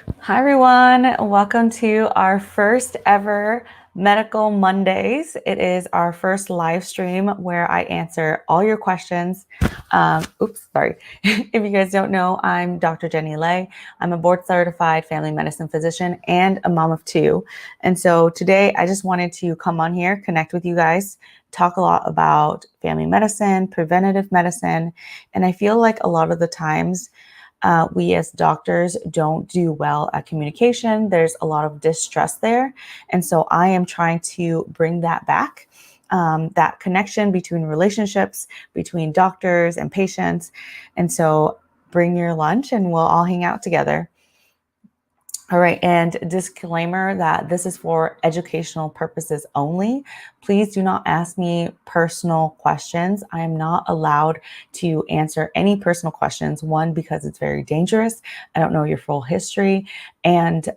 Hi, everyone. Welcome to our first ever Medical Mondays. It is our first live stream where I answer all your questions. Sorry. If you guys don't know, I'm Dr. Jenny Lay. I'm a board certified family medicine physician and a mom of two. And so today I just wanted to come on here, connect with you guys, talk a lot about family medicine, preventative medicine. And I feel like a lot of the times, we as doctors don't do well at communication. There's a lot of distrust there. And so I am trying to bring that back, that connection between relationships, between doctors and patients. And so bring your lunch and we'll all hang out together. All right, and disclaimer that this is for educational purposes only. Please do not ask me personal questions. I am not allowed to answer any personal questions. One, because it's very dangerous. I don't know your full history, and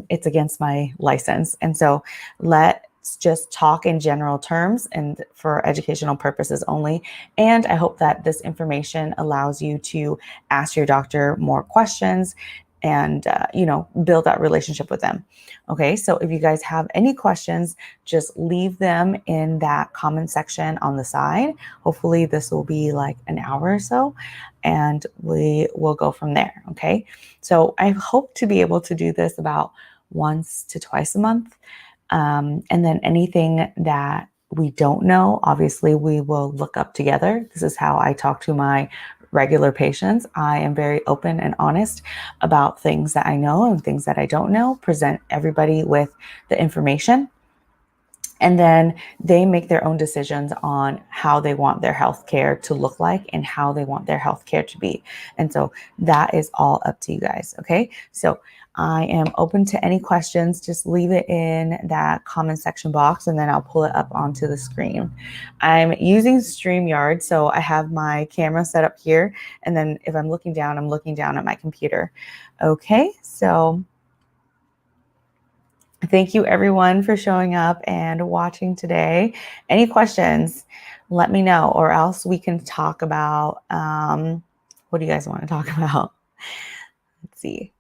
it's against my license. And so let's just talk in general terms and for educational purposes only. And I hope that this information allows you to ask your doctor more questions and build that relationship with them. Okay, so if you guys have any questions, just leave them in that comment section on the side. Hopefully this will be like an hour or so, and we will go from there. Okay, so I hope to be able to do this about once to twice a month, and then anything that we don't know, obviously we will look up together. This is how I talk to my regular patients. I am very open and honest about things that I know and things that I don't know, present everybody with the information. And then they make their own decisions on how they want their healthcare to look like and how they want their healthcare to be. And so that is all up to you guys. Okay. So I am open to any questions. Just leave it in that comment section box and then I'll pull it up onto the screen. I'm using StreamYard. So I have my camera set up here. And then if I'm looking down at my computer. Okay. So thank you everyone for showing up and watching today. Any questions, let me know, or else we can talk about, what do you guys want to talk about? Let's see.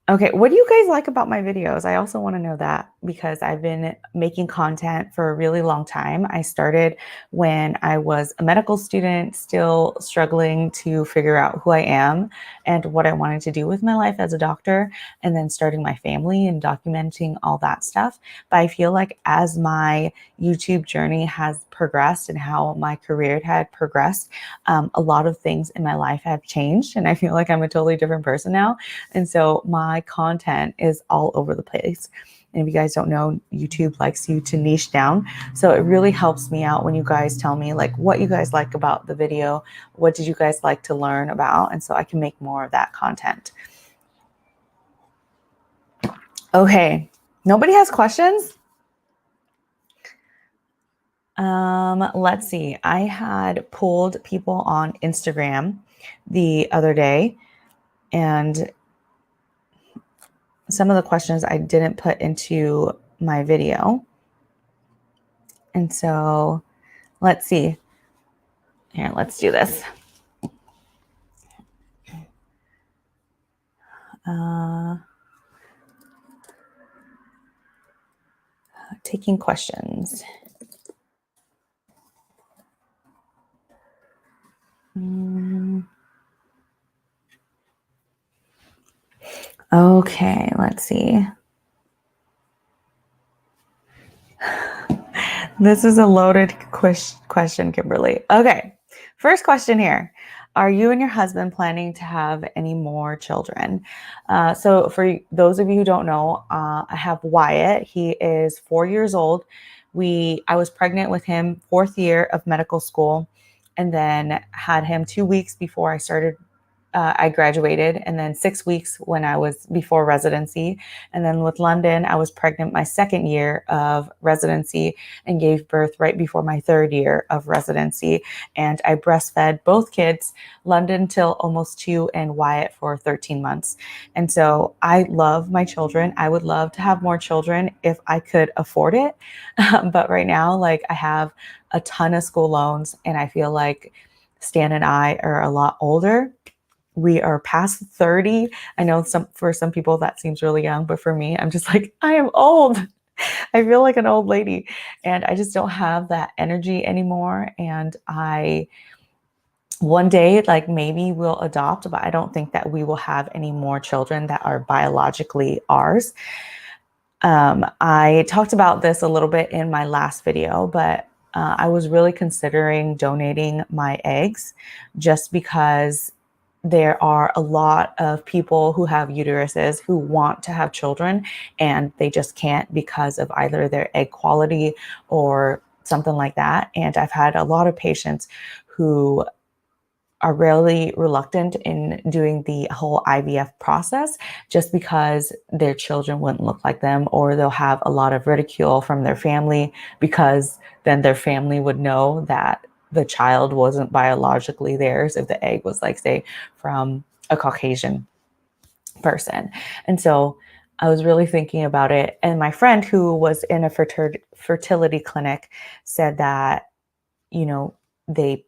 Okay, what do you guys like about my videos? I also want to know that because I've been making content for a really long time. I started when I was a medical student, still struggling to figure out who I am and what I wanted to do with my life as a doctor, and then starting my family and documenting all that stuff. But I feel like as my YouTube journey has progressed and how my career had progressed, a lot of things in my life have changed, and I feel like I'm a totally different person now. And so my content is all over the place. And if you guys don't know, YouTube likes you to niche down. So it really helps me out when you guys tell me like what you guys like about the video. What did you guys like to learn about? And so I can make more of that content. Okay. Nobody has questions? Let's see. I had pulled people on Instagram the other day, and some of the questions I didn't put into my video. And so let's see. Here, let's do this. Taking questions. Okay, let's see. This is a loaded question, Kimberly. Okay, first question here. Are you and your husband planning to have any more children? So for those of you who don't know, I have Wyatt. He is 4 years old. I was pregnant with him 4th year of medical school, and then had him 2 weeks before I graduated, and then 6 weeks when I was before residency. And then with London, I was pregnant my 2nd year of residency and gave birth right before my 3rd year of residency. And I breastfed both kids, London till almost 2 and Wyatt for 13 months. And so I love my children. I would love to have more children if I could afford it. But right now, like I have a ton of school loans, and I feel like Stan and I are a lot older. we are past 30. I know for some people that seems really young, but for me, I'm just like, I am old. I feel like an old lady, and I just don't have that energy anymore. And one day, like maybe we'll adopt, but I don't think that we will have any more children that are biologically ours. I talked about this a little bit in my last video, but I was really considering donating my eggs just because there are a lot of people who have uteruses who want to have children and they just can't because of either their egg quality or something like that. And I've had a lot of patients who are really reluctant in doing the whole IVF process just because their children wouldn't look like them, or they'll have a lot of ridicule from their family because then their family would know that the child wasn't biologically theirs if the egg was, like, say, from a Caucasian person. And so I was really thinking about it. And my friend who was in a fertility clinic said that, they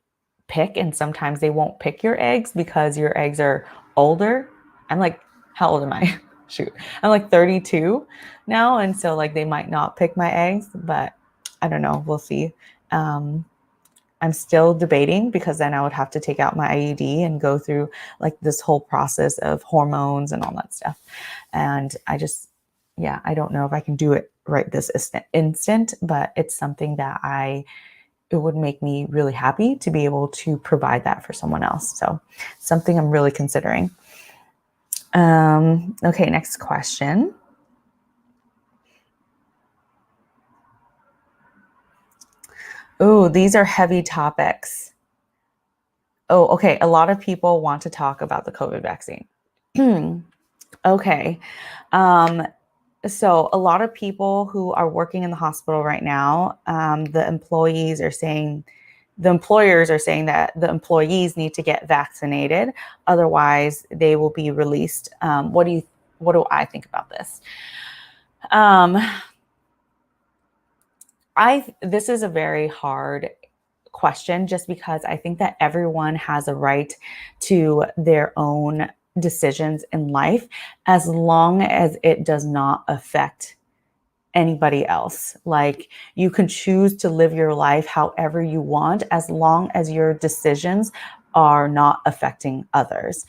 pick, and sometimes they won't pick your eggs because your eggs are older. I'm like, how old am I? Shoot. I'm like 32 now. And so like they might not pick my eggs, but I don't know. We'll see. I'm still debating because then I would have to take out my IUD and go through like this whole process of hormones and all that stuff. And I don't know if I can do it right this instant, but it's something that it would make me really happy to be able to provide that for someone else. So something I'm really considering. Okay, next question. Oh, these are heavy topics. Oh, okay. A lot of people want to talk about the COVID vaccine. Okay. So a lot of people who are working in the hospital right now, the employers are saying that the employees need to get vaccinated, otherwise they will be released. What do I think about this? This is a very hard question just because I think that everyone has a right to their own decisions in life as long as it does not affect anybody else. Like, you can choose to live your life however you want as long as your decisions are not affecting others.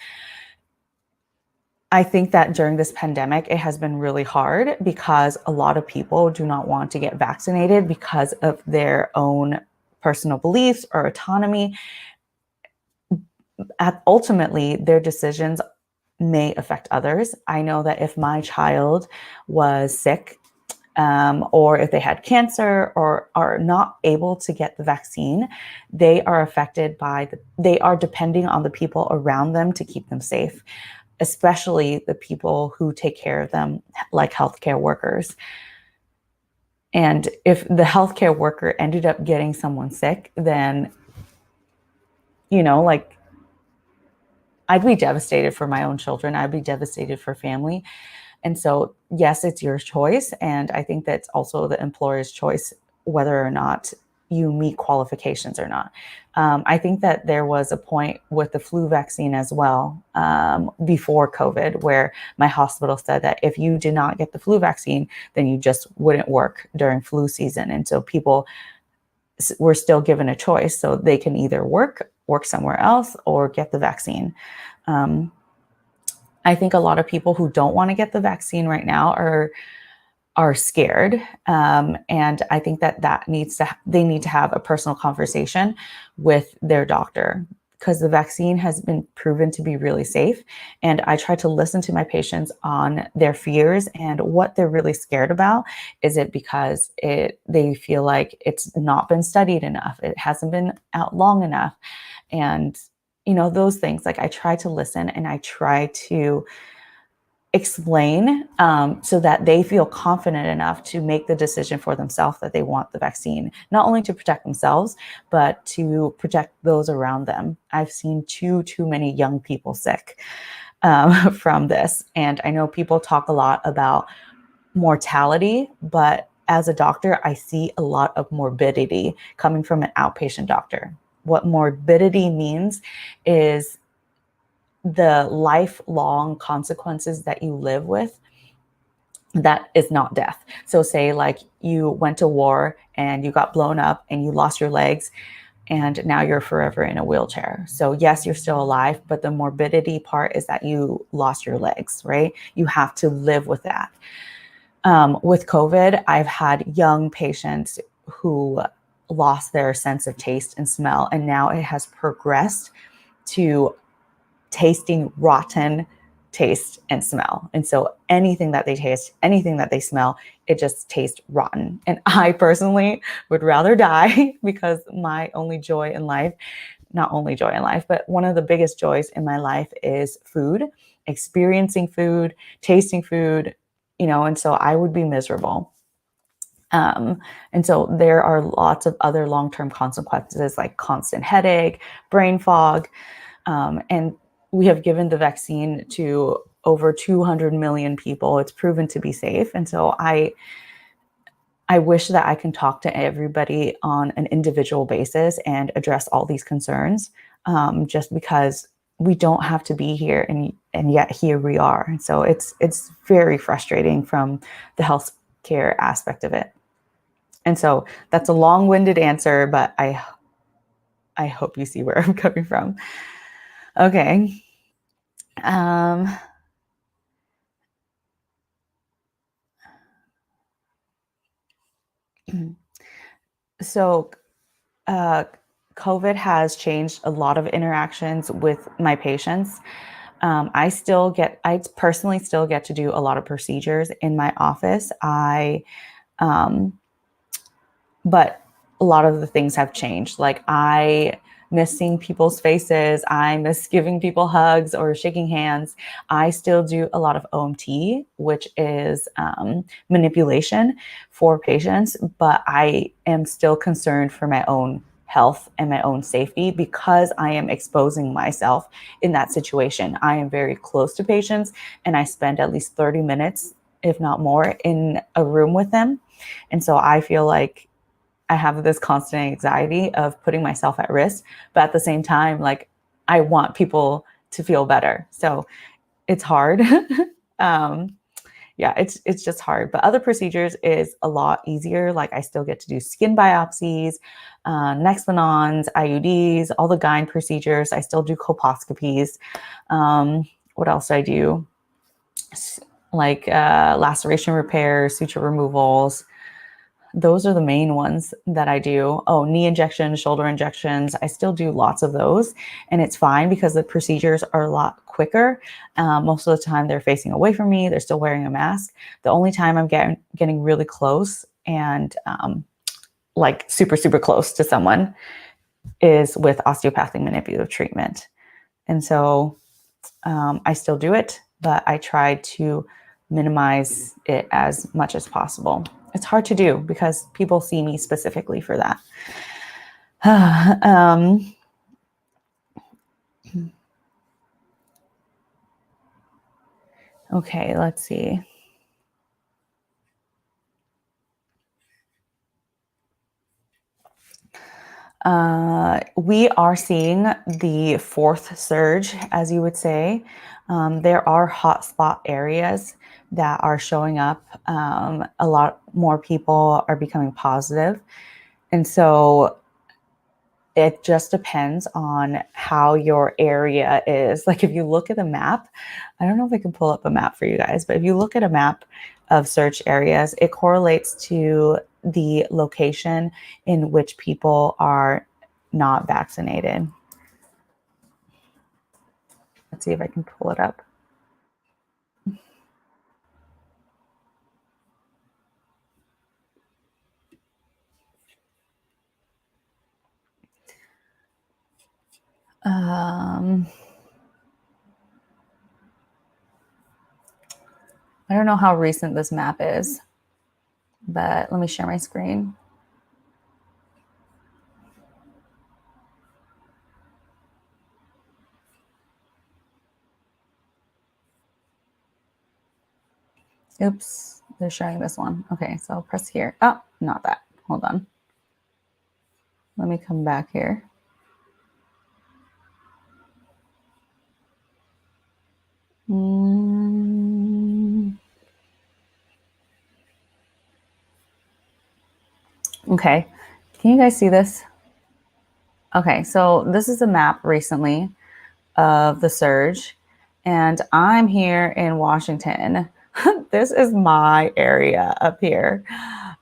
I think that during this pandemic, it has been really hard because a lot of people do not want to get vaccinated because of their own personal beliefs or autonomy. Ultimately, their decisions may affect others. I know that if my child was sick, or if they had cancer or are not able to get the vaccine, they are affected they are depending on the people around them to keep them safe, especially the people who take care of them, like healthcare workers. And if the healthcare worker ended up getting someone sick, then, like, I'd be devastated for my own children. I'd be devastated for family. And so, yes, it's your choice. And I think that's also the employer's choice, whether or not you meet qualifications or not. I think that there was a point with the flu vaccine as well, before COVID, where my hospital said that if you did not get the flu vaccine, then you just wouldn't work during flu season. And so people were still given a choice. So they can either work somewhere else or get the vaccine. I think a lot of people who don't want to get the vaccine right now are scared. And I think that they need to have a personal conversation with their doctor, because the vaccine has been proven to be really safe. And I try to listen to my patients on their fears and what they're really scared about. Is it because they feel like it's not been studied enough? It hasn't been out long enough? And, those things, like, I try to listen and I try to explain, so that they feel confident enough to make the decision for themselves that they want the vaccine, not only to protect themselves, but to protect those around them. I've seen too many young people sick from this. And I know people talk a lot about mortality, but as a doctor, I see a lot of morbidity coming from an outpatient doctor. What morbidity means is the lifelong consequences that you live with, that is not death. So say like you went to war and you got blown up and you lost your legs and now you're forever in a wheelchair. So yes, you're still alive, but the morbidity part is that you lost your legs, right? You have to live with that. With COVID, I've had young patients who lost their sense of taste and smell, and now it has progressed to tasting rotten taste and smell. And so anything that they taste, anything that they smell, it just tastes rotten. And I personally would rather die because my only joy in life, not only joy in life, but one of the biggest joys in my life is food, experiencing food, tasting food, and so I would be miserable. And so there are lots of other long-term consequences like constant headache, brain fog, and we have given the vaccine to over 200 million people. It's proven to be safe. And so I wish that I can talk to everybody on an individual basis and address all these concerns, just because we don't have to be here, and yet here we are. And so it's very frustrating from the healthcare aspect of it. And so that's a long-winded answer, but I hope you see where I'm coming from. Okay. So COVID has changed a lot of interactions with my patients. I personally still get to do a lot of procedures in my office. But a lot of the things have changed. Like I miss seeing people's faces. I miss giving people hugs or shaking hands. I still do a lot of OMT, which is manipulation for patients, but I am still concerned for my own health and my own safety because I am exposing myself in that situation. I am very close to patients and I spend at least 30 minutes, if not more, in a room with them. And so I feel like I have this constant anxiety of putting myself at risk, but at the same time, like I want people to feel better. So it's hard. Yeah, it's just hard. But other procedures is a lot easier. Like I still get to do skin biopsies, Nexplanons, IUDs, all the gyne procedures. I still do colposcopies. What else do I do? Like laceration repair, suture removals. Those are the main ones that I do. Oh, knee injections, shoulder injections. I still do lots of those. And it's fine because the procedures are a lot quicker. Most of the time they're facing away from me. They're still wearing a mask. The only time I'm getting really close and like super, super close to someone is with osteopathic manipulative treatment. And so I still do it, but I try to minimize it as much as possible. It's hard to do because people see me specifically for that. Okay, let's see. We are seeing the fourth surge, as you would say. There are hotspot areas that are showing up. A lot more people are becoming positive. And so it just depends on how your area is. Like if you look at a map, I don't know if I can pull up a map for you guys, but if you look at a map of search areas, it correlates to the location in which people are not vaccinated. Let's see if I can pull it up. I don't know how recent this map is, but let me share my screen. Oops, they're showing this one. Okay, so I'll press here. Oh, not that. Hold on. Let me come back here. Okay, can you guys see this? Okay, so this is a map recently of the surge, and I'm here in Washington. This is my area up here.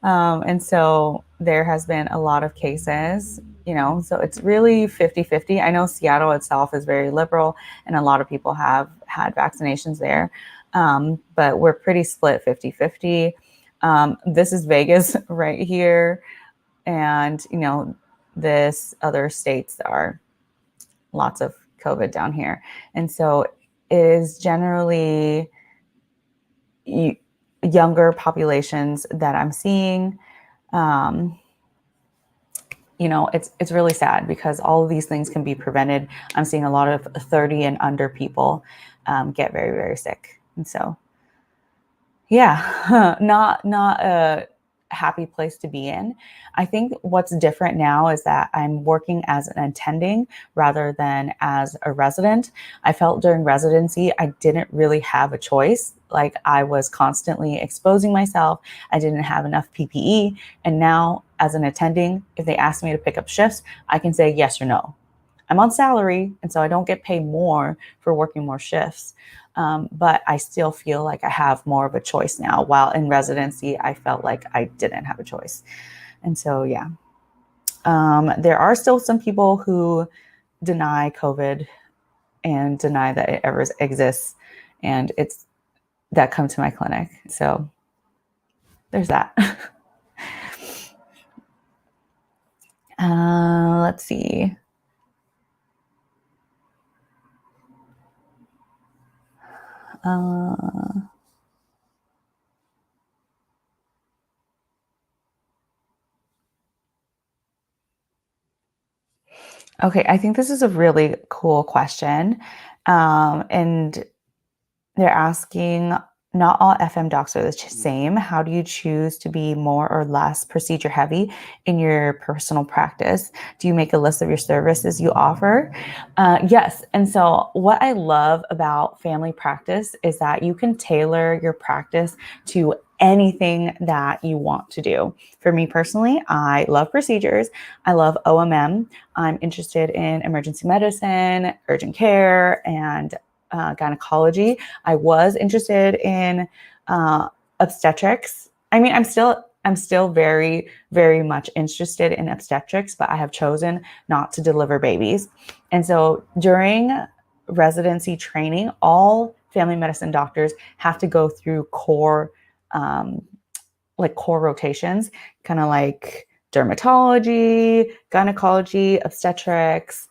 And so there has been a lot of cases, so it's really 50-50. I know Seattle itself is very liberal, and a lot of people have had vaccinations there, but we're pretty split 50-50. This is Vegas right here, and, this other states are lots of COVID down here. And so it is generally younger populations that I'm seeing. It's really sad because all of these things can be prevented. I'm seeing a lot of 30 and under people get very, very sick. And so, yeah, not a happy place to be in. I think what's different now is that I'm working as an attending rather than as a resident. I felt during residency, I didn't really have a choice. Like, I was constantly exposing myself. I didn't have enough PPE. And now as an attending, if they ask me to pick up shifts, I can say yes or no. I'm on salary, and so I don't get paid more for working more shifts. But I still feel like I have more of a choice now. While in residency, I felt like I didn't have a choice. And so, yeah, there are still some people who deny COVID and deny that it ever exists. And it's that come to my clinic. So there's that. Let's see. Okay, I think this is a really cool question. And they're asking, not all FM docs are the same. How do you choose to be more or less procedure heavy in your personal practice? Do you make a list of your services you offer? Yes. And so what I love about family practice is that you can tailor your practice to anything that you want to do. For me personally, I love procedures. I love OMM. I'm interested in emergency medicine, urgent care, and gynecology. I was interested in obstetrics. I mean, I'm still very, very much interested in obstetrics, but I have chosen not to deliver babies. And so during residency training, all family medicine doctors have to go through core rotations, kind of like dermatology, gynecology, obstetrics,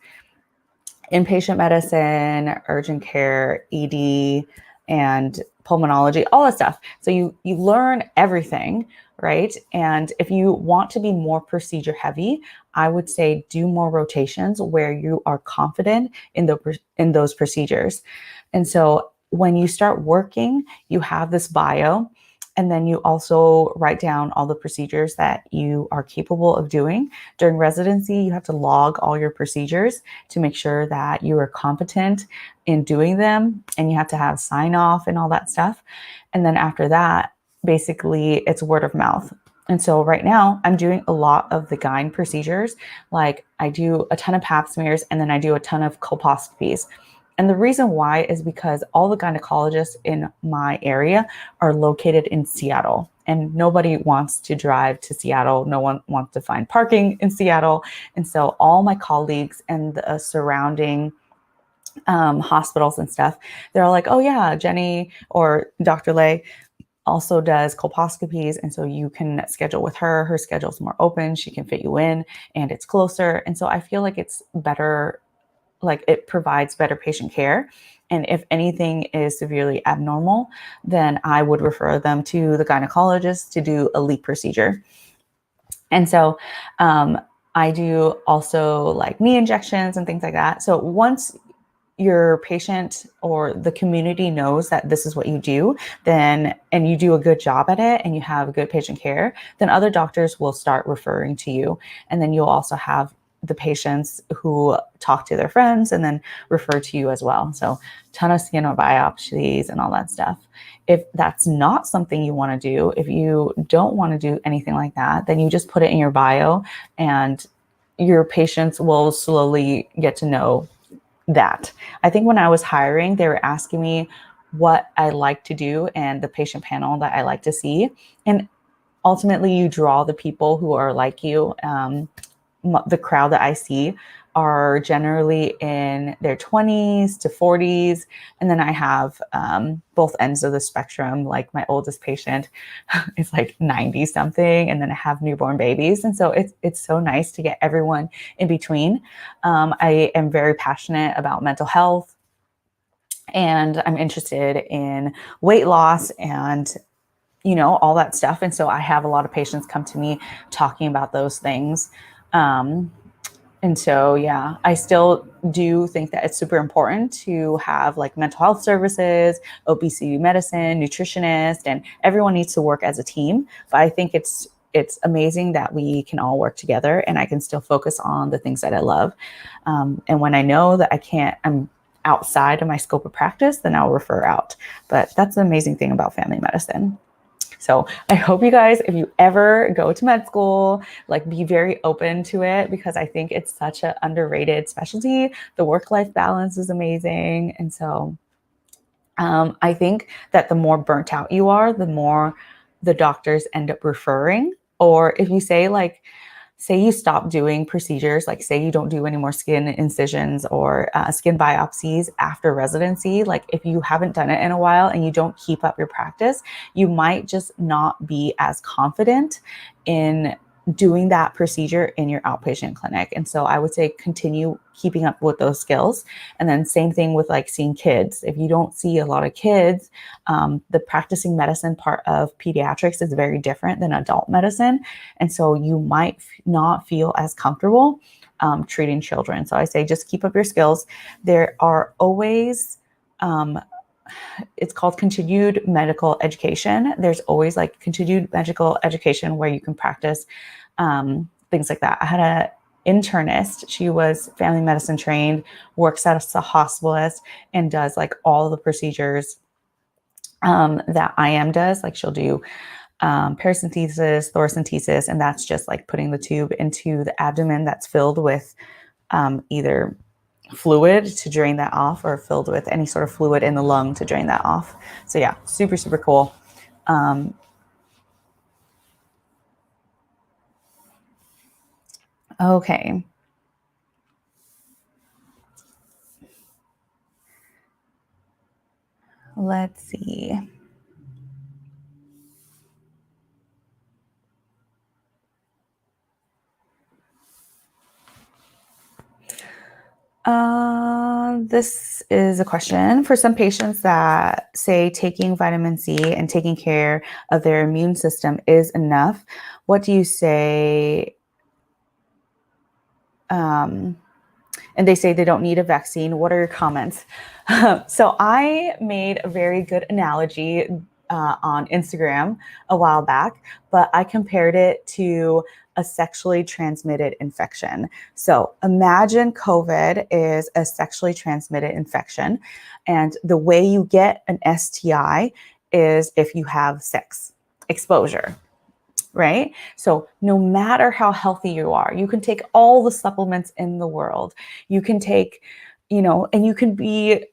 inpatient medicine, urgent care, ED, and pulmonology, all that stuff. So you learn everything, right? And if you want to be more procedure heavy, I would say do more rotations where you are confident in those procedures. And so when you start working, you have this bio, and then you also write down all the procedures that you are capable of doing. During residency, you have to log all your procedures to make sure that you are competent in doing them, and you have to have sign off and all that stuff. And then after that, basically it's word of mouth. And so right now I'm doing a lot of the gyne procedures. Like, I do a ton of pap smears, and then I do a ton of colposcopies. And the reason why is because all the gynecologists in my area are located in Seattle, and nobody wants to drive to Seattle. No one wants to find parking in Seattle. And so all my colleagues and the surrounding hospitals and stuff, they're all like, oh yeah, Jenny or Dr. Lay also does colposcopies. And so you can schedule with her. Her schedule's more open. She can fit you in, and it's closer. And so I feel like it's better, like it provides better patient care. And if anything is severely abnormal, then I would refer them to the gynecologist to do a leak procedure. And so I do also like knee injections and things like that. So once your patient or the community knows that this is what you do, then, and you do a good job at it, and you have good patient care, then other doctors will start referring to you. And then you'll also have the patients who talk to their friends and then refer to you as well. So ton of skin biopsies and all that stuff. If that's not something you want to do, if you don't want to do anything like that, then you just put it in your bio and your patients will slowly get to know that. I think when I was hiring, they were asking me what I like to do and the patient panel that I like to see. And ultimately, you draw the people who are like you. The crowd that I see are generally in their 20s to 40s. And then I have both ends of the spectrum. Like my oldest patient is like 90 something. And then I have newborn babies. And so it's so nice to get everyone in between. I am very passionate about mental health, and I'm interested in weight loss and all that stuff. And so I have a lot of patients come to me talking about those things. And so, yeah, I still do think that it's super important to have like mental health services, obesity medicine, nutritionist, and everyone needs to work as a team. But I think it's amazing that we can all work together and I can still focus on the things that I love. And when I know that I'm outside of my scope of practice, then I'll refer out. But that's the amazing thing about family medicine. So I hope you guys, if you ever go to med school, like be very open to it, because I think it's such an underrated specialty. The work-life balance is amazing. And so I think that the more burnt out you are, the more the doctors end up referring. Or if you say you stop doing procedures, like say you don't do any more skin incisions or skin biopsies after residency, like if you haven't done it in a while and you don't keep up your practice, you might just not be as confident in doing that procedure in your outpatient clinic. And so I would say continue keeping up with those skills. And then same thing with like seeing kids. If you don't see a lot of kids, the practicing medicine part of pediatrics is very different than adult medicine. And so you might not feel as comfortable treating children. So I say just keep up your skills. There are always it's called continued medical education. There's always like continued medical education where you can practice things like that. I had an internist. She was family medicine trained, works as a hospitalist, and does like all the procedures that IM does. Like she'll do paracentesis, thoracentesis, and that's just like putting the tube into the abdomen that's filled with either fluid to drain that off or filled with any sort of fluid in the lung to drain that off. So yeah, super, super cool. Okay. Let's see. This is a question for some patients that say taking vitamin C and taking care of their immune system is enough. What do you say? And they say they don't need a vaccine. What are your comments? So I made a very good analogy on Instagram a while back, but I compared it to a sexually transmitted infection. So imagine COVID is a sexually transmitted infection, and the way you get an STI is if you have sex exposure. Right? So no matter how healthy you are, you can take all the supplements in the world. You can take, and you can be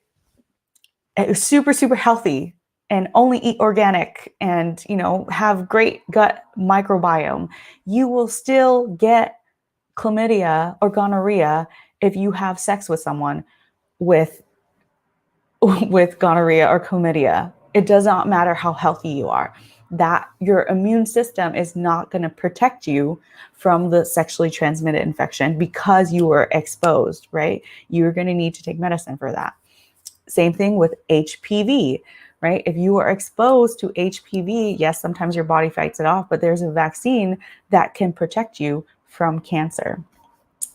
super, super healthy and only eat organic and, have great gut microbiome. You will still get chlamydia or gonorrhea if you have sex with someone with gonorrhea or chlamydia. It does not matter how healthy you are. That your immune system is not going to protect you from the sexually transmitted infection because you were exposed, right? You're going to need to take medicine for that. Same thing with HPV, right? If you are exposed to HPV, yes, sometimes your body fights it off, but there's a vaccine that can protect you from cancer.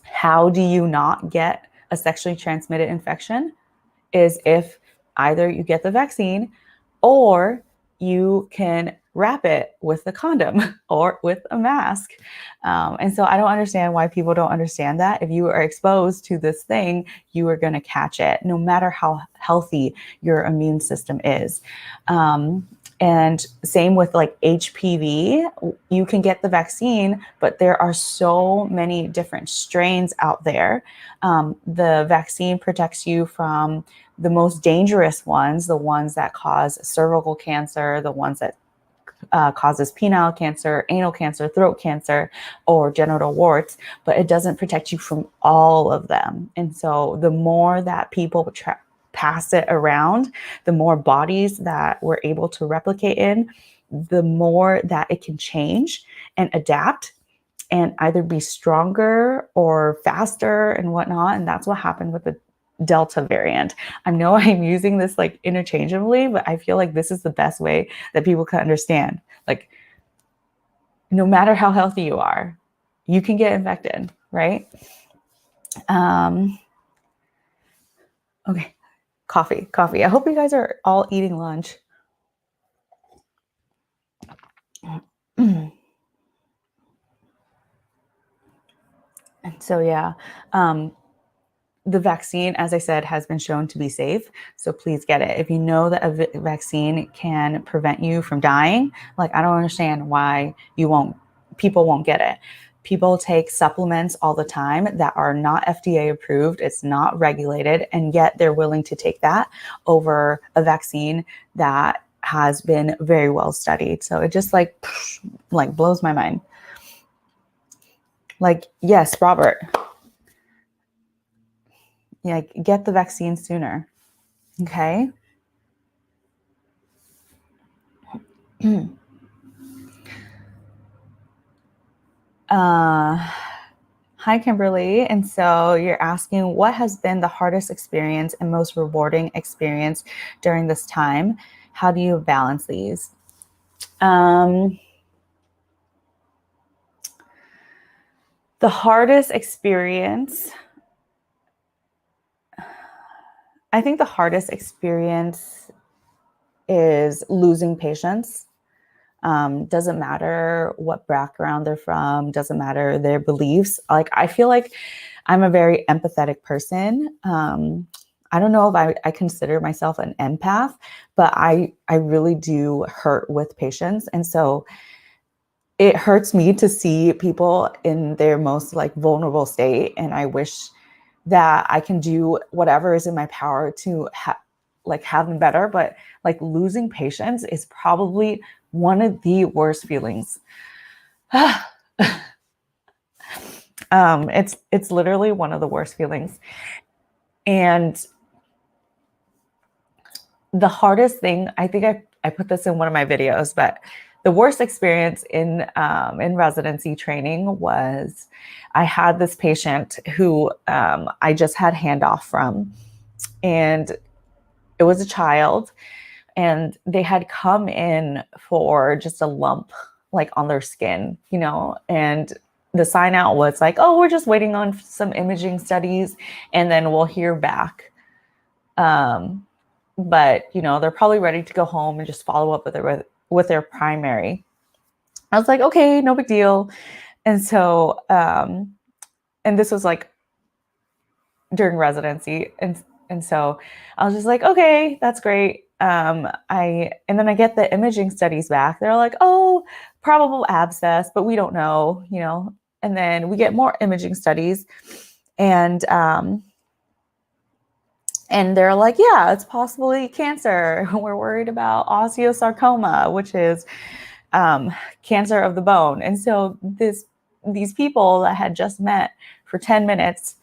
How do you not get a sexually transmitted infection? Is if either you get the vaccine or you can wrap it with a condom or with a mask. And so I don't understand why people don't understand that. If you are exposed to this thing, you are going to catch it, no matter how healthy your immune system is. And same with like HPV, you can get the vaccine, but there are so many different strains out there. The vaccine protects you from the most dangerous ones, the ones that cause cervical cancer, the ones that causes penile cancer, anal cancer, throat cancer, or genital warts, but it doesn't protect you from all of them. And so the more that people pass it around, the more bodies that we're able to replicate in, the more that it can change and adapt and either be stronger or faster and whatnot. And that's what happened with the Delta variant. I know I'm using this like interchangeably, but I feel like this is the best way that people can understand. Like, no matter how healthy you are, you can get infected, right? Okay, coffee. I hope you guys are all eating lunch. And so, yeah, the vaccine, as I said, has been shown to be safe. So please get it. If you know that a vaccine can prevent you from dying, like, I don't understand why people won't get it. People take supplements all the time that are not FDA approved. It's not regulated. And yet they're willing to take that over a vaccine that has been very well studied. So it just like blows my mind. Like, yes, Robert. Yeah, get the vaccine sooner. Okay. Hi, Kimberly. And so you're asking, what has been the hardest experience and most rewarding experience during this time? How do you balance these? The hardest experience, I think the hardest experience is losing patients. Doesn't matter what background they're from, doesn't matter their beliefs. Like, I feel like I'm a very empathetic person. I don't know if I consider myself an empath, but I really do hurt with patients. And so it hurts me to see people in their most like vulnerable state. And I wish that I can do whatever is in my power to have them better. But like, losing patients is probably one of the worst feelings. It's literally one of the worst feelings. And the hardest thing, I think I put this in one of my videos, but the worst experience in residency training was I had this patient who I just had handoff from, and it was a child, and they had come in for just a lump like on their skin, and the sign out was like, oh, we're just waiting on some imaging studies and then we'll hear back. But they're probably ready to go home and just follow up with their primary. I was like, okay, no big deal. And so, and this was like during residency. And so I was just like, okay, that's great. And then I get the imaging studies back. They're like, oh, probable abscess, but we don't know, and then we get more imaging studies, and they're like, yeah, it's possibly cancer. We're worried about osteosarcoma, which is cancer of the bone. And so these people that had just met for 10 minutes,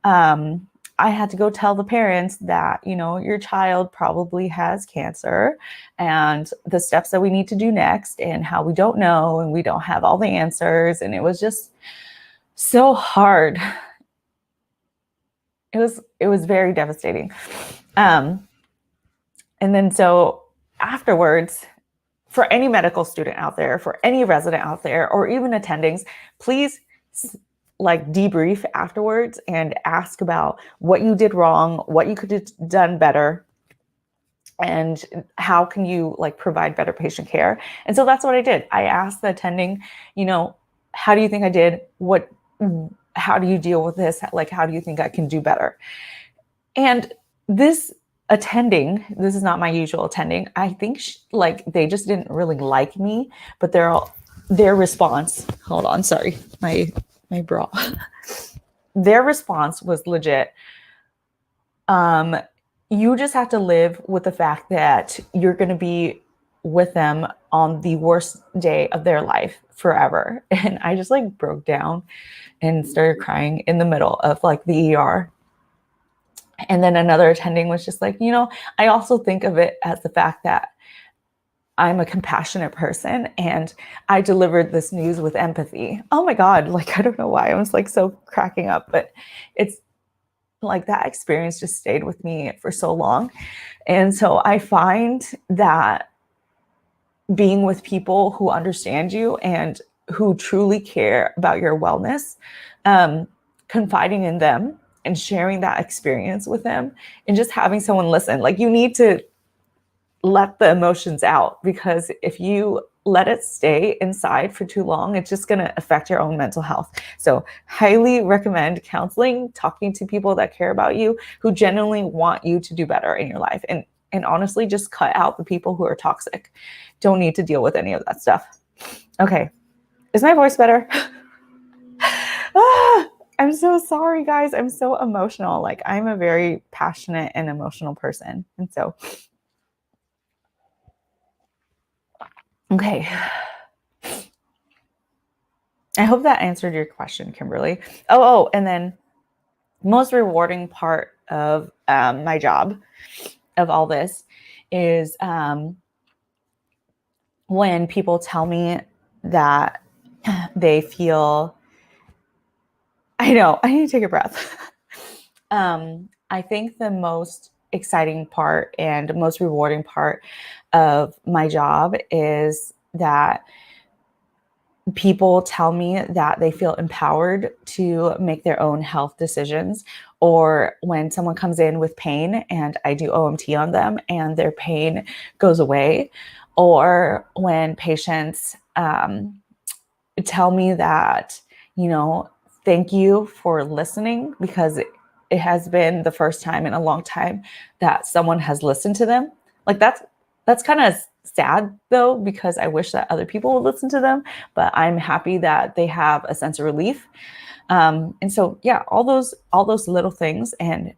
I had to go tell the parents that, your child probably has cancer and the steps that we need to do next and how we don't know and we don't have all the answers. And it was just so hard. It was very devastating. And then so afterwards, for any medical student out there, for any resident out there, or even attendings, please like debrief afterwards and ask about what you did wrong, what you could have done better, and how can you like provide better patient care? And so that's what I did. I asked the attending, how do you think I did? How do you deal with this? Like, how do you think I can do better? And this attending, this is not my usual attending. I think like they just didn't really like me, but their response, hold on, sorry, my bra. Their response was legit. You just have to live with the fact that you're going to be with them on the worst day of their life forever. And I just like broke down and started crying in the middle of like the ER. And then another attending was just like, I also think of it as the fact that I'm a compassionate person and I delivered this news with empathy. Oh my God. Like, I don't know why I was like so cracking up, but it's like that experience just stayed with me for so long. And so I find that being with people who understand you and who truly care about your wellness, confiding in them and sharing that experience with them and just having someone listen, like you need to let the emotions out, because if you let it stay inside for too long, it's just going to affect your own mental health. So highly recommend counseling, talking to people that care about you, who genuinely want you to do better in your life. And honestly, just cut out the people who are toxic. Don't need to deal with any of that stuff. Okay. Is my voice better? I'm so sorry, guys. I'm so emotional. Like, I'm a very passionate and emotional person. And so, okay. I hope that answered your question, Kimberly. Oh, and then most rewarding part of my job of all this is when people tell me that they feel, I know, I need to take a breath. I think the most exciting part and most rewarding part of my job is that people tell me that they feel empowered to make their own health decisions, or when someone comes in with pain and I do OMT on them and their pain goes away, or when patients tell me that, thank you for listening, because it has been the first time in a long time that someone has listened to them. Like that's kind of sad though, because I wish that other people would listen to them, but I'm happy that they have a sense of relief. And so, yeah, all those little things, and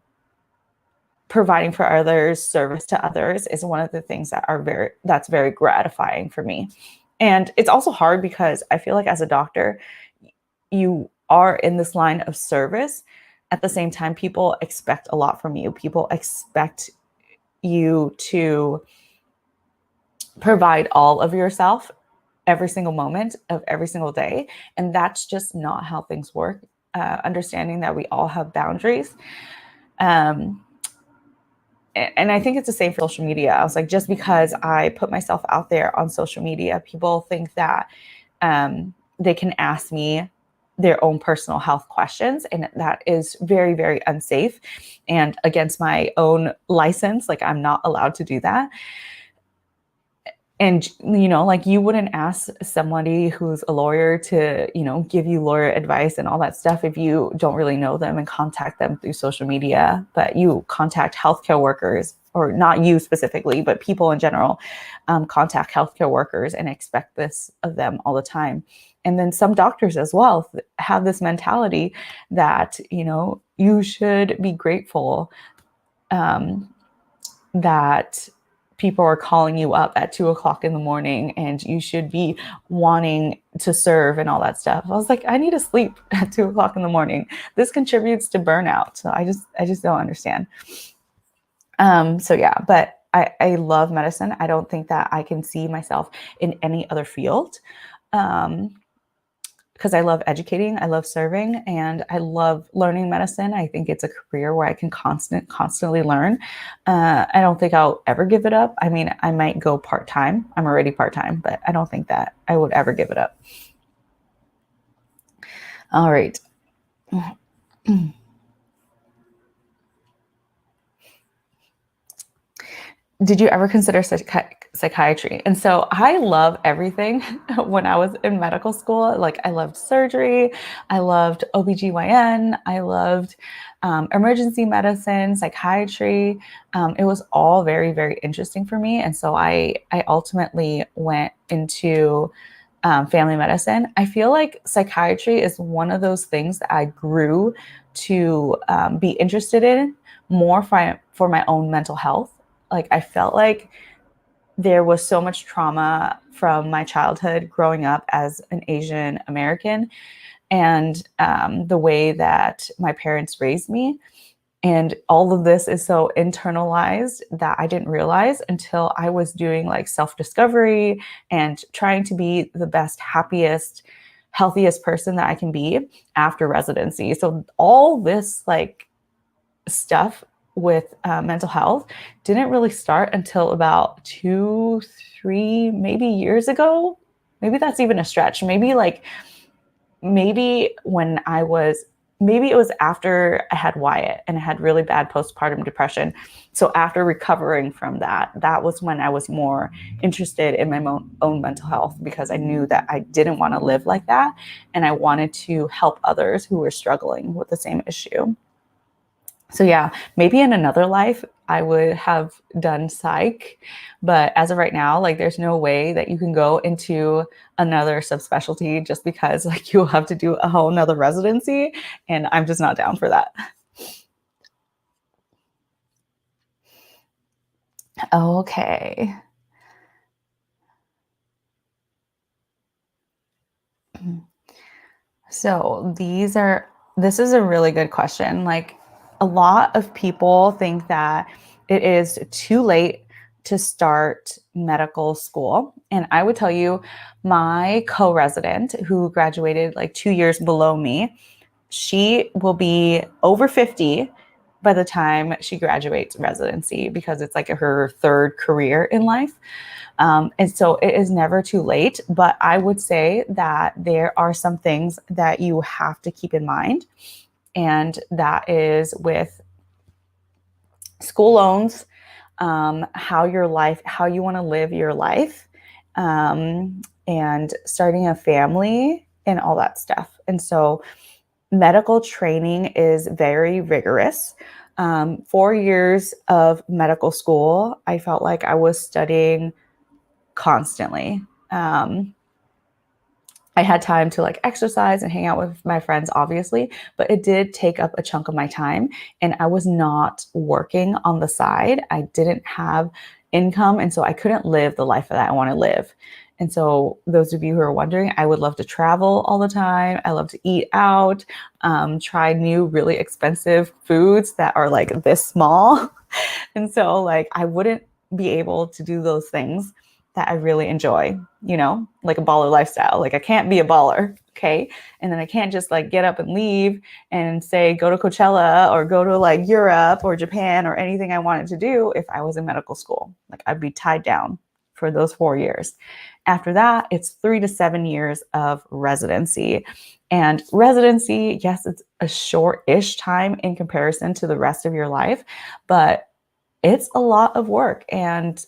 providing for others, service to others, is one of the things that's very gratifying for me. And it's also hard because I feel like as a doctor, you are in this line of service. At the same time, people expect a lot from you. People expect you to provide all of yourself every single moment of every single day. And that's just not how things work. Understanding that we all have boundaries. And I think it's the same for social media. I was like, just because I put myself out there on social media, people think that they can ask me their own personal health questions. And that is very, very unsafe and against my own license. Like, I'm not allowed to do that. And, like, you wouldn't ask somebody who's a lawyer to, give you lawyer advice and all that stuff if you don't really know them and contact them through social media. But you contact healthcare workers, or not you specifically, but people in general, contact healthcare workers and expect this of them all the time. And then some doctors as well have this mentality that, you should be grateful that people are calling you up at 2:00 in the morning and you should be wanting to serve and all that stuff. I was like, I need to sleep at 2:00 in the morning. This contributes to burnout. So I just don't understand. So yeah, but I love medicine. I don't think that I can see myself in any other field. Because I love educating, I love serving, and I love learning medicine. I think it's a career where I can constantly learn. I don't think I'll ever give it up. I mean, I might go part-time. I'm already part-time, but I don't think that I would ever give it up. All right. did you ever consider psychiatry? And so I love everything. When I was in medical school, like I loved surgery, I loved OBGYN, I loved emergency medicine, psychiatry. It was all very, very interesting for me. And so I ultimately went into family medicine. I feel like psychiatry is one of those things that I grew to be interested in more for my own mental health. Like I felt like there was so much trauma from my childhood growing up as an Asian American, and the way that my parents raised me. And all of this is so internalized that I didn't realize until I was doing like self-discovery and trying to be the best, happiest, healthiest person that I can be after residency. So all this like stuff with mental health didn't really start until about 2, 3, maybe years ago. Maybe that's even a stretch. Maybe when I was, maybe it was after I had Wyatt and I had really bad postpartum depression. So after recovering from that, that was when I was more interested in my own mental health, because I knew that I didn't want to live like that. And I wanted to help others who were struggling with the same issue. So yeah, maybe in another life I would have done psych, but as of right now, like there's no way that you can go into another subspecialty just because like you'll have to do a whole nother residency, and I'm just not down for that. Okay. So this is a really good question. Like a lot of people think that it is too late to start medical school. And I would tell you, my co-resident who graduated like 2 years below me, she will be over 50 by the time she graduates residency, because it's like her third career in life. And so it is never too late, but I would say that there are some things that you have to keep in mind. And that is with school loans, how you want to live your life, and starting a family and all that stuff. And so medical training is very rigorous. 4 years of medical school, I felt like I was studying constantly. I had time to like exercise and hang out with my friends, obviously, but it did take up a chunk of my time, and I was not working on the side. I didn't have income, and so I couldn't live the life that I want to live. And so those of you who are wondering, I would love to travel all the time. I love to eat out, try new, really expensive foods that are like this small. And so like I wouldn't be able to do those things that I really enjoy, like a baller lifestyle. Like I can't be a baller, okay? And then I can't just like get up and leave and say go to Coachella or go to like Europe or Japan or anything I wanted to do if I was in medical school. Like I'd be tied down for those 4 years. After that, it's 3 to 7 years of residency. And residency, yes, it's a short-ish time in comparison to the rest of your life, but it's a lot of work. And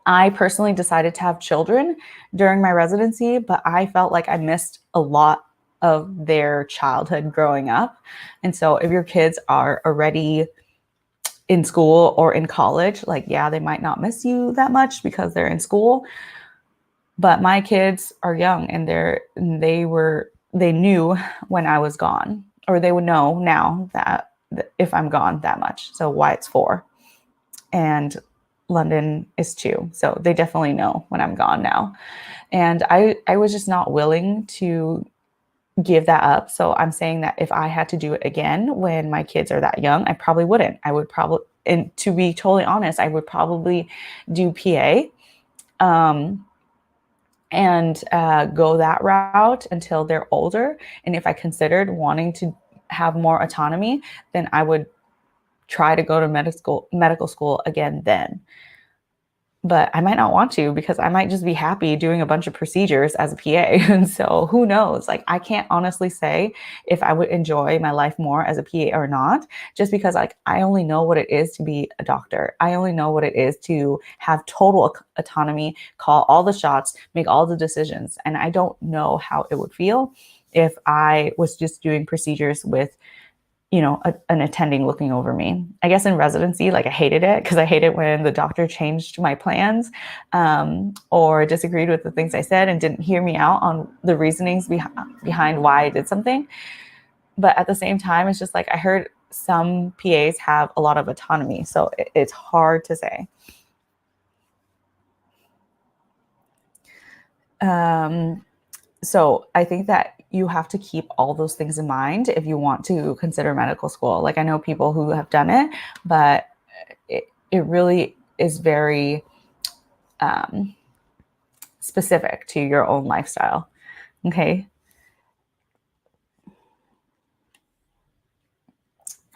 I personally decided to have children during my residency, but I felt like I missed a lot of their childhood growing up. And so if your kids are already in school or in college, like, yeah, they might not miss you that much because they're in school. But my kids are young, and they knew when I was gone, or they would know now that if I'm gone that much. So Wyatt's 4 and London is 2. So they definitely know when I'm gone now. And I was just not willing to give that up. So I'm saying that if I had to do it again when my kids are that young, I probably wouldn't. I would probably, and to be totally honest, I would probably do PA and go that route until they're older. And if I considered wanting to have more autonomy, then I would try to go to medical school again then. but I might not want to because I might just be happy doing a bunch of procedures as a PA. And so who knows? Like, I can't honestly say if I would enjoy my life more as a PA or not, just because like I only know what it is to be a doctor. I only know what it is to have total autonomy, call all the shots, make all the decisions. And I don't know how it would feel if I was just doing procedures with an attending looking over me. I guess in residency, like I hated it because I hated when the doctor changed my plans or disagreed with the things I said and didn't hear me out on the reasonings behind why I did something. But at the same time, it's just like I heard some PAs have a lot of autonomy. So it's hard to say. So I think that you have to keep all those things in mind if you want to consider medical school. Like I know people who have done it, but it really is very specific to your own lifestyle. Okay.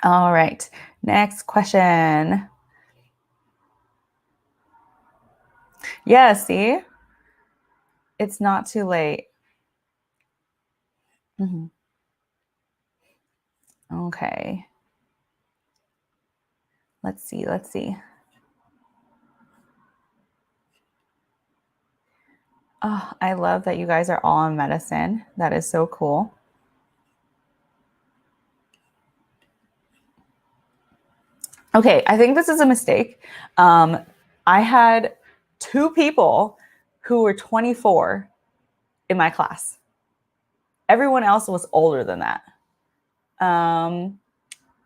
All right. Next question. Yeah, see? It's not too late. Mm-hmm. Okay. Let's see. Oh, I love that you guys are all in medicine. That is so cool. Okay, I think this is a mistake. I had 2 people who were 24 in my class. Everyone else was older than that.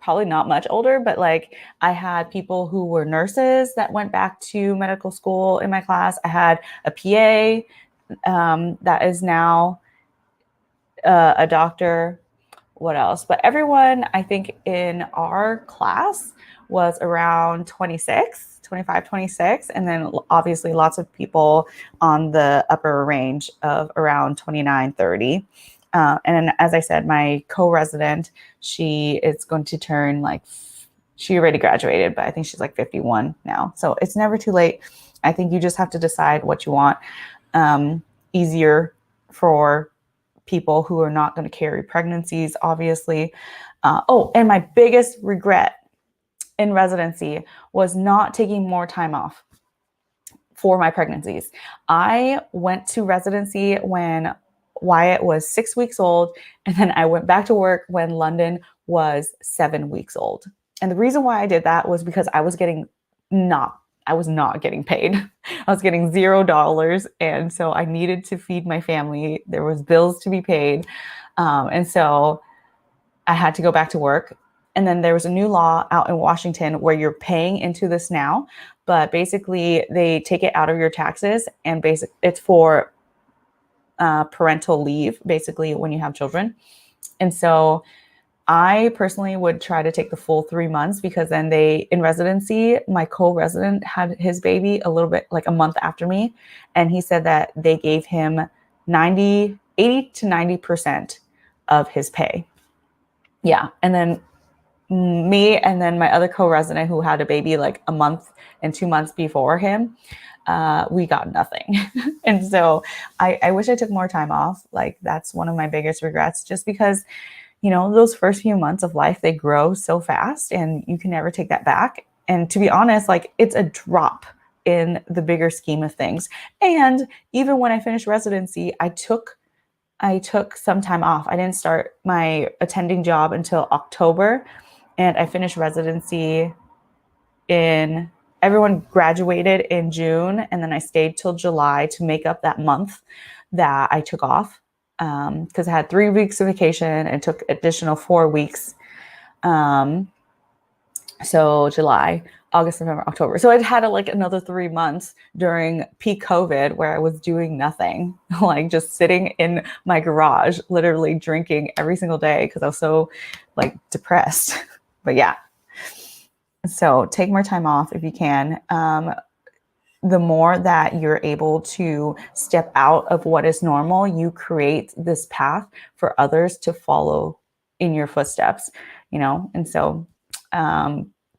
Probably not much older, but like I had people who were nurses that went back to medical school in my class. I had a PA that is now a doctor. What else? But everyone, I think, in our class was around 26, 25, 26. And then obviously lots of people on the upper range of around 29, 30. And as I said, my co-resident, she is going to turn like, she already graduated, but I think she's like 51 now. So it's never too late. I think you just have to decide what you want. Easier for people who are not going to carry pregnancies, obviously. And my biggest regret in residency was not taking more time off for my pregnancies. I went to residency when Wyatt was 6 weeks old, and then I went back to work when London was 7 weeks old. And the reason why I did that was because I was not getting paid. I was getting $0. And so I needed to feed my family. There was bills to be paid. And so I had to go back to work. And then there was a new law out in Washington where you're paying into this now, but basically they take it out of your taxes and it's for parental leave, basically when you have children. And so I personally would try to take the full 3 months because then in residency, my co-resident had his baby a little bit like a month after me. And he said that they gave him 80 to 90% of his pay. Yeah. And then me and then my other co-resident who had a baby like a month and 2 months before him, we got nothing. And so I wish I took more time off. Like that's one of my biggest regrets, just because those first few months of life, they grow so fast and you can never take that back. And to be honest, like it's a drop in the bigger scheme of things. And even when I finished residency, I took some time off. I didn't start my attending job until October, and I finished residency everyone graduated in June, and then I stayed till July to make up that month that I took off. Because I had 3 weeks of vacation and took additional 4 weeks. So July, August, September, October. So I'd had like another 3 months during peak COVID where I was doing nothing, like just sitting in my garage, literally drinking every single day because I was so like depressed. But yeah, so take more time off if you can. The more that you're able to step out of what is normal, you create this path for others to follow in your footsteps, and so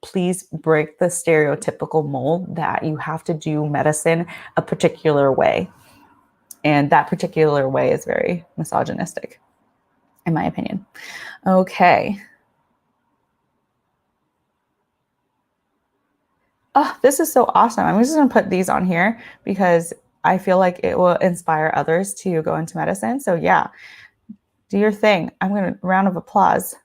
please break the stereotypical mold that you have to do medicine a particular way. And that particular way is very misogynistic, in my opinion. Okay. Oh, this is so awesome. I'm just going to put these on here because I feel like it will inspire others to go into medicine. So yeah, do your thing. I'm going to round of applause.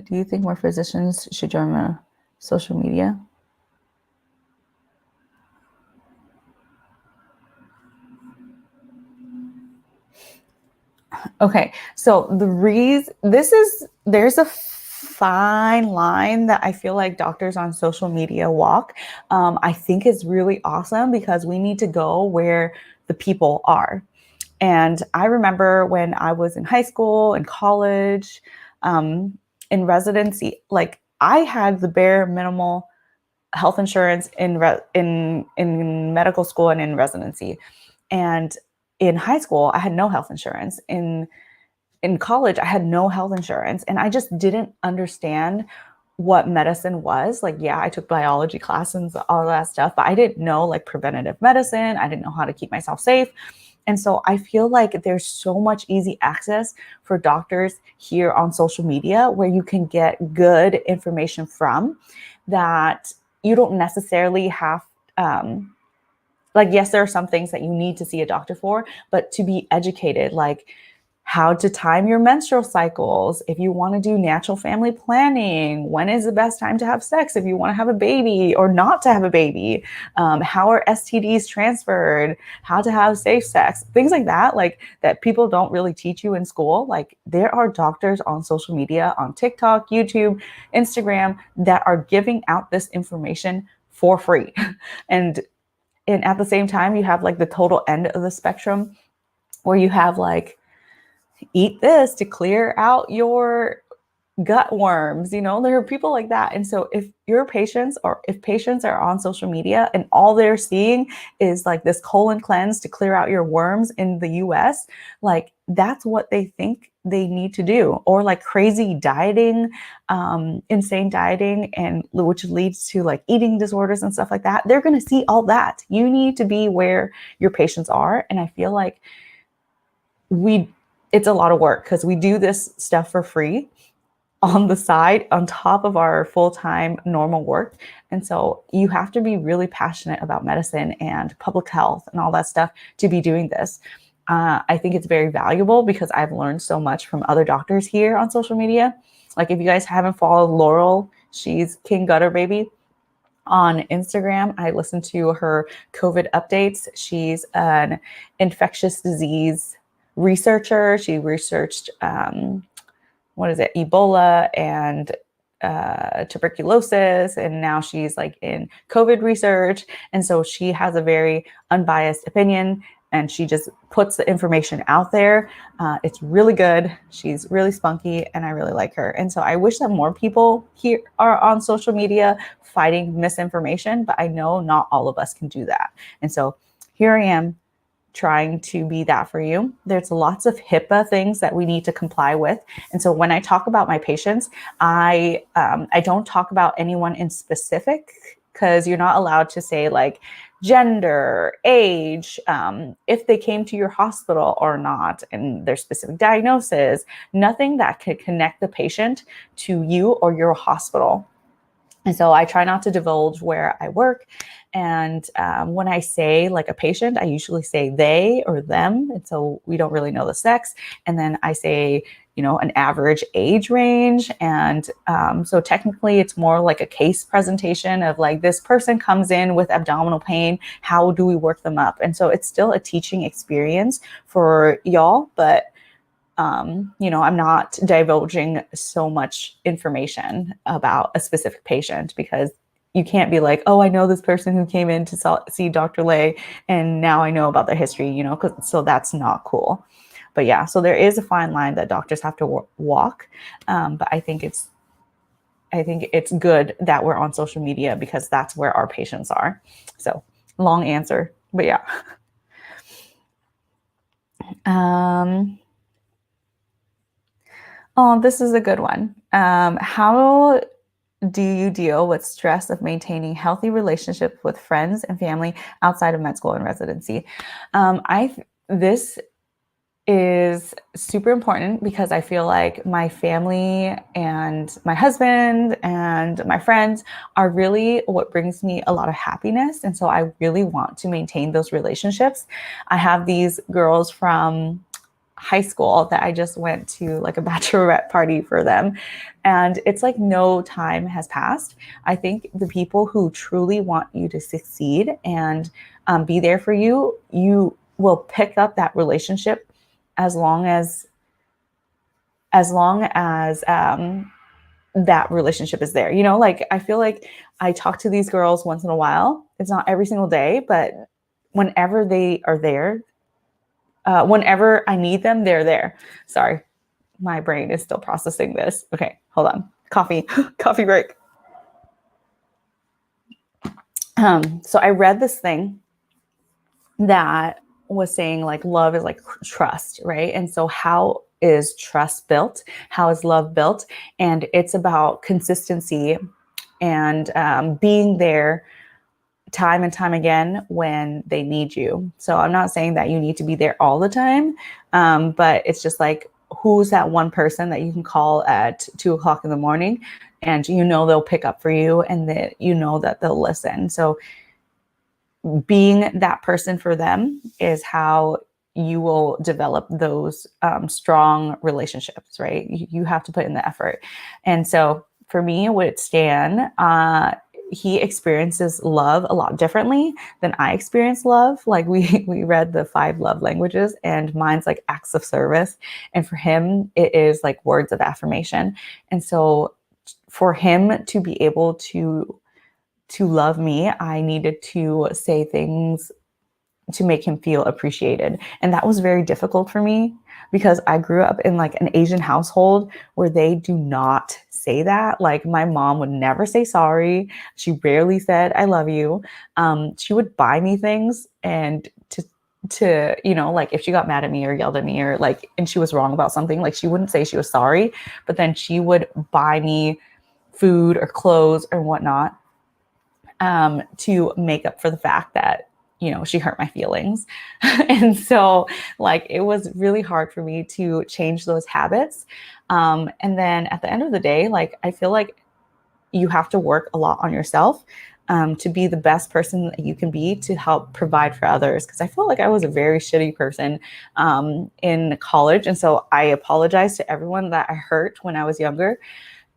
Do you think more physicians should join social media? Okay, so there's a fine line that I feel like doctors on social media walk. I think is really awesome because we need to go where the people are. And I remember when I was in high school and college, in residency, like I had the bare minimal health insurance in medical school and in residency. And in high school, I had no health insurance. In college, I had no health insurance, and I just didn't understand what medicine was. Like, yeah, I took biology classes and all that stuff, but I didn't know like preventative medicine. I didn't know how to keep myself safe. And so I feel like there's so much easy access for doctors here on social media where you can get good information from that you don't necessarily have. Like, yes, there are some things that you need to see a doctor for, but to be educated, like how to time your menstrual cycles, if you want to do natural family planning, when is the best time to have sex if you want to have a baby or not to have a baby, how are STDs transferred, how to have safe sex, things like that, like that people don't really teach you in school. Like there are doctors on social media, on TikTok, YouTube, Instagram, that are giving out this information for free. and and at the same time, you have like the total end of the spectrum where you have like, eat this to clear out your gut worms. There are people like that. And so if patients are on social media and all they're seeing is like this colon cleanse to clear out your worms in the US, like that's what they think they need to do. Or like crazy dieting, insane dieting, and which leads to like eating disorders and stuff like that. They're going to see all that. You need to be where your patients are. And I feel like it's a lot of work because we do this stuff for free on the side, on top of our full-time normal work. And so you have to be really passionate about medicine and public health and all that stuff to be doing this. I think it's very valuable because I've learned so much from other doctors here on social media. Like if you guys haven't followed Laurel, she's King Gutter Baby on Instagram. I listen to her COVID updates. She's an infectious disease researcher. She researched Ebola and tuberculosis, and now she's like in COVID research. And so she has a very unbiased opinion, and she just puts the information out there. It's really good. She's really spunky, and I really like her. And so I wish that more people here are on social media fighting misinformation, but I know not all of us can do that. And so here I am, trying to be that for you. There's lots of HIPAA things that we need to comply with. And so when I talk about my patients, I don't talk about anyone in specific, because you're not allowed to say like gender, age, if they came to your hospital or not, and their specific diagnosis, nothing that could connect the patient to you or your hospital. And so I try not to divulge where I work. And when I say like a patient, I usually say they or them. And so we don't really know the sex. And then I say, an average age range. And so technically it's more like a case presentation of like, this person comes in with abdominal pain. How do we work them up? And so it's still a teaching experience for y'all, but I'm not divulging so much information about a specific patient, because you can't be like, oh, I know this person who came in to see Dr. Lay, and now I know about their history, so that's not cool. But yeah, so there is a fine line that doctors have to walk. But I think it's I think it's good that we're on social media because that's where our patients are. So long answer, but yeah. Oh, this is a good one. How do you deal with stress of maintaining healthy relationships with friends and family outside of med school and residency? This is super important because I feel like my family and my husband and my friends are really what brings me a lot of happiness. And so I really want to maintain those relationships. I have these girls from high school that I just went to like a bachelorette party for them. And it's like no time has passed. I think the people who truly want you to succeed and be there for you, you will pick up that relationship as long as that relationship is there. You know, like I feel like I talk to these girls once in a while. It's not every single day, but whenever they are there, whenever I need them, they're there. Sorry, my brain is still processing this. Okay, hold on. Coffee, coffee break. So I read this thing that was saying like love is like trust, right? And so how is trust built? How is love built? And it's about consistency and being there time and time again when they need you. So I'm not saying that you need to be there all the time, but it's just like, who's that one person that you can call at 2:00 in the morning and you know they'll pick up for you and that you know that they'll listen. So being that person for them is how you will develop those strong relationships, right? You have to put in the effort. And so for me, with Stan, he experiences love a lot differently than I experience love. Like we read the 5 love languages and mine's like acts of service. And for him, it is like words of affirmation. And so for him to be able to love me, I needed to say things to make him feel appreciated. And that was very difficult for me because I grew up in like an Asian household where they do not say that. Like my mom would never say sorry. She rarely said, I love you. She would buy me things and to, you know, like if she got mad at me or yelled at me or like, and she was wrong about something, like she wouldn't say she was sorry, but then she would buy me food or clothes or whatnot to make up for the fact that, you know, she hurt my feelings. And so like, it was really hard for me to change those habits. And then at the end of the day, like, I feel like you have to work a lot on yourself to be the best person that you can be to help provide for others. Because I feel like I was a very shitty person in college. And so I apologize to everyone that I hurt when I was younger.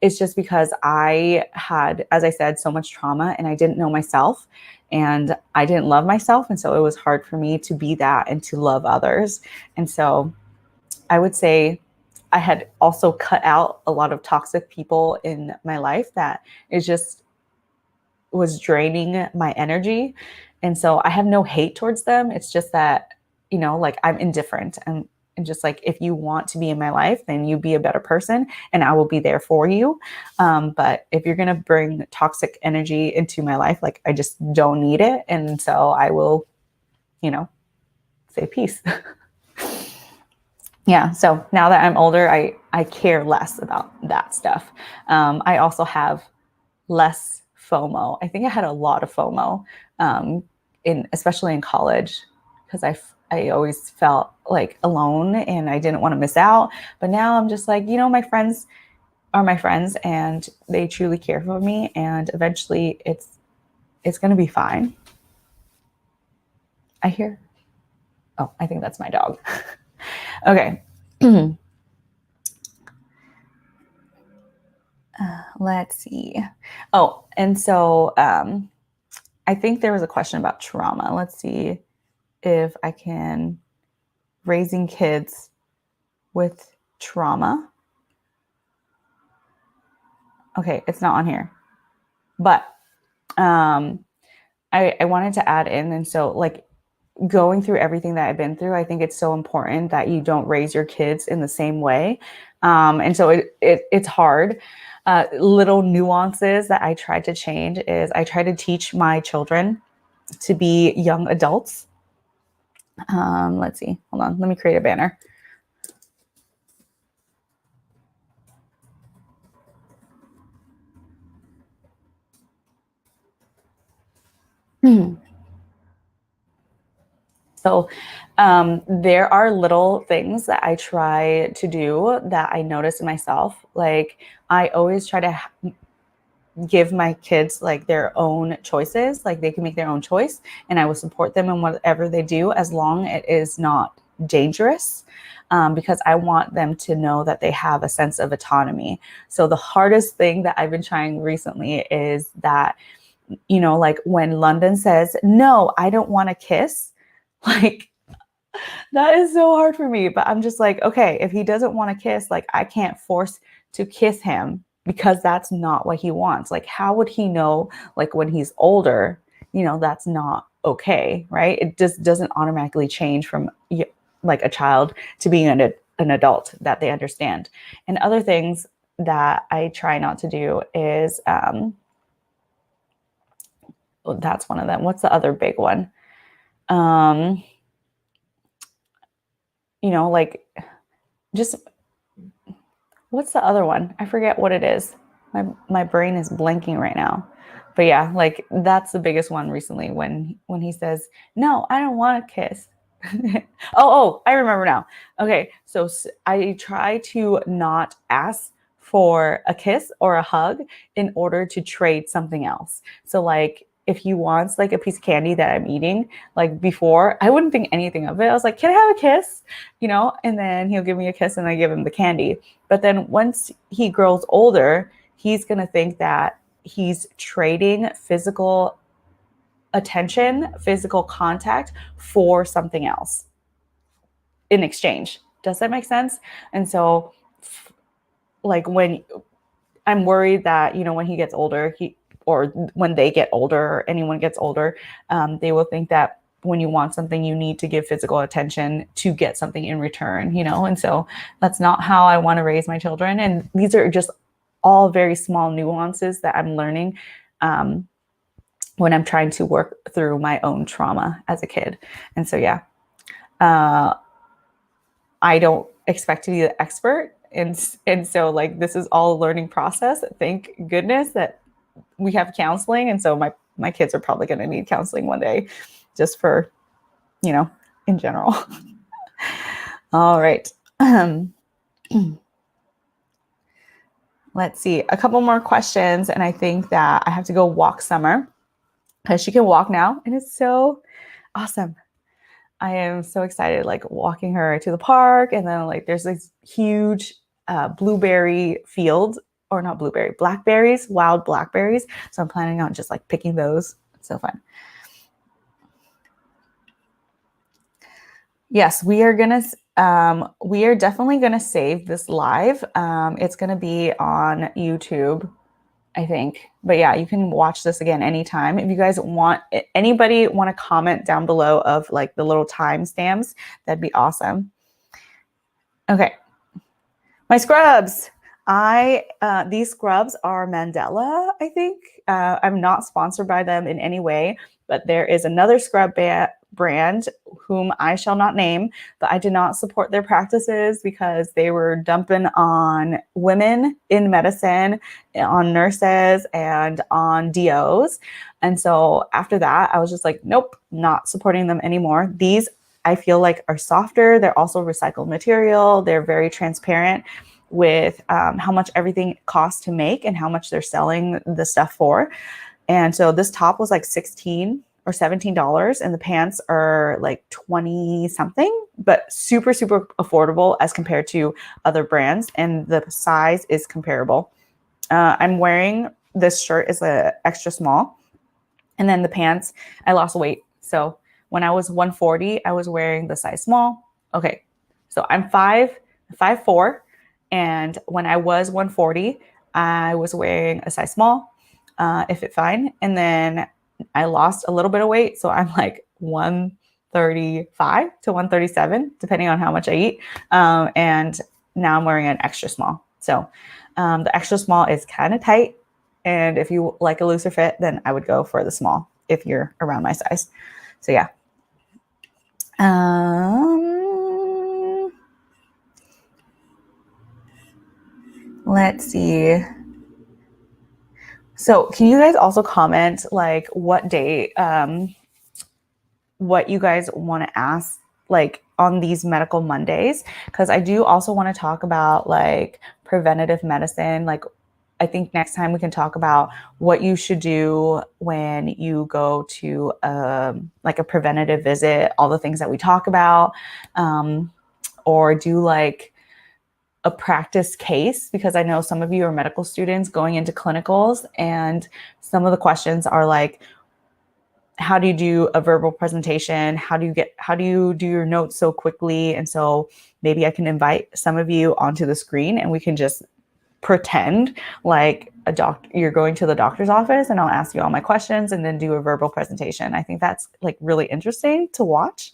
It's just because I had, as I said, so much trauma and I didn't know myself and I didn't love myself. And so it was hard for me to be that and to love others. And so I would say I had also cut out a lot of toxic people in my life that is just was draining my energy. And so I have no hate towards them. It's just that, you know, like I'm indifferent and just like, if you want to be in my life, then you be a better person and I will be there for you. But if you're going to bring toxic energy into my life, like I just don't need it. And so I will, you know, say peace. Yeah. So now that I'm older, I care less about that stuff. I also have less FOMO. I think I had a lot of FOMO especially in college because I always felt like alone and I didn't want to miss out. But now I'm just like, you know, my friends are my friends and they truly care for me. And eventually it's going to be fine. I hear. Oh, I think that's my dog. Okay. Let's see. Oh, and so I think there was a question about trauma. Let's see if I can raising kids with trauma. Okay, it's not on here. But I wanted to add in, and so like going through everything that I've been through, I think it's so important that you don't raise your kids in the same way. And so it's hard. Little nuances that I try to change is I try to teach my children to be young adults. Let's see. Hold on. Let me create a banner. So there are little things that I try to do that I notice in myself. Like I always try to give my kids like their own choices, like they can make their own choice, and I will support them in whatever they do as long it is not dangerous. Because I want them to know that they have a sense of autonomy. So the hardest thing that I've been trying recently is that, like when London says, no, I don't want to kiss, like that is so hard for me. But I'm just like, okay, if he doesn't want to kiss, like I can't force to kiss him because that's not what he wants. Like, how would he know, like when he's older, that's not okay, right? It just doesn't automatically change from like a child to being an adult that they understand. And other things that I try not to do is, that's one of them. What's the other big one? Like just what's the other one? I forget what it is. My brain is blanking right now. But yeah, like that's the biggest one recently when he says, "No, I don't want to kiss." oh, I remember now. Okay, so I try to not ask for a kiss or a hug in order to trade something else. So like if he wants like a piece of candy that I'm eating, like before, I wouldn't think anything of it. I was like, "Can I have a kiss?" And then he'll give me a kiss and I give him the candy. But then once he grows older, he's going to think that he's trading physical attention, physical contact for something else in exchange. Does that make sense? And so like when I'm worried that, when he gets older, or when they get older or anyone gets older, they will think that when you want something, you need to give physical attention to get something in return, and so that's not how I want to raise my children. And these are just all very small nuances that I'm learning when I'm trying to work through my own trauma as a kid. And so, yeah, I don't expect to be the expert. And so like, this is all a learning process. Thank goodness that we have counseling. And so my kids are probably going to need counseling one day just for, in general. All right. Let's see, a couple more questions. And I think that I have to go walk Summer because she can walk now. And it's so awesome. I am so excited, like walking her to the park. And then like, there's this huge blueberry field, or not blueberry, blackberries, wild blackberries. So I'm planning on just like picking those. It's so fun. Yes, we are definitely gonna save this live. It's gonna be on YouTube, I think. But yeah, you can watch this again anytime. If you guys anybody want to comment down below of like the little timestamps, that'd be awesome. Okay. My scrubs. These scrubs are Mandela, I think. I'm not sponsored by them in any way, but there is another scrub brand whom I shall not name, but I did not support their practices because they were dumping on women in medicine, on nurses, and on DOs. And so after that, I was just like, nope, not supporting them anymore. These I feel like are softer. They're also recycled material. They're very transparent with how much everything costs to make and how much they're selling the stuff for. And so this top was like $16 or $17, and the pants are like 20 something, but super, super affordable as compared to other brands. And the size is comparable. I'm wearing this shirt is a extra small. And then the pants, I lost weight. So when I was 140, I was wearing the size small. Okay. So I'm 5'4". And when I was 140, I was wearing a size small, it fit fine. And then I lost a little bit of weight. So I'm like 135 to 137, depending on how much I eat. And now I'm wearing an extra small. So the extra small is kind of tight. And if you like a looser fit, then I would go for the small if you're around my size. So yeah. Let's see. So can you guys also comment like what day, what you guys want to ask like on these medical Mondays? Because I do also want to talk about like preventative medicine. Like I think next time we can talk about what you should do when you go to like a preventative visit, all the things that we talk about, or do like a practice case, because I know some of you are medical students going into clinicals, and some of the questions are like, how do you do a verbal presentation? How do you do your notes so quickly? And so maybe I can invite some of you onto the screen and we can just pretend like you're going to the doctor's office, and I'll ask you all my questions and then do a verbal presentation. I think that's like really interesting to watch.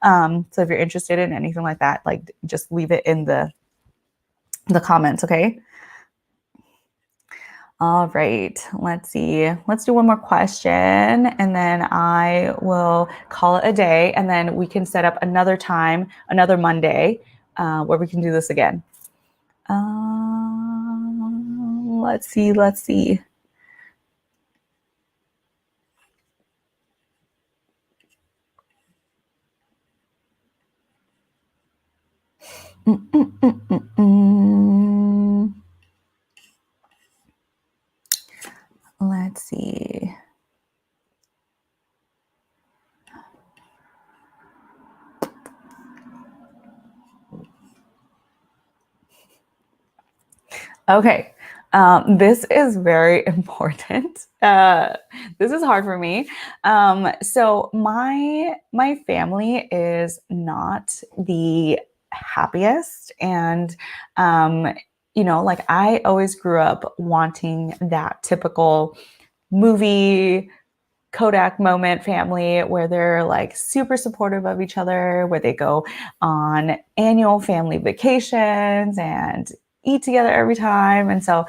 So if you're interested in anything like that, like just leave it in the comments, okay? All right, let's see. Let's do one more question and then I will call it a day, and then we can set up another time, another Monday, where we can do this again. Let's see. Let's see. Okay. This is very important. This is hard for me. So my family is not the happiest, and like I always grew up wanting that typical movie Kodak moment family where they're like super supportive of each other, where they go on annual family vacations and eat together every time. And so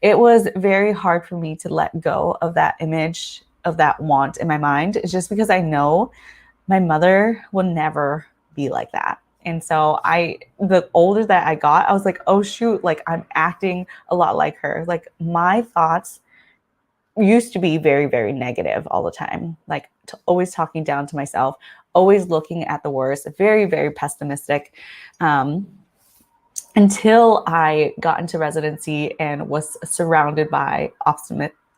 it was very hard for me to let go of that image, of that want in my mind. It's just because I know my mother will never be like that. And so the older that I got, I was like, oh shoot, like I'm acting a lot like her. Like my thoughts used to be very, very negative all the time, like always talking down to myself, always looking at the worst, very, very pessimistic. Until I got into residency and was surrounded by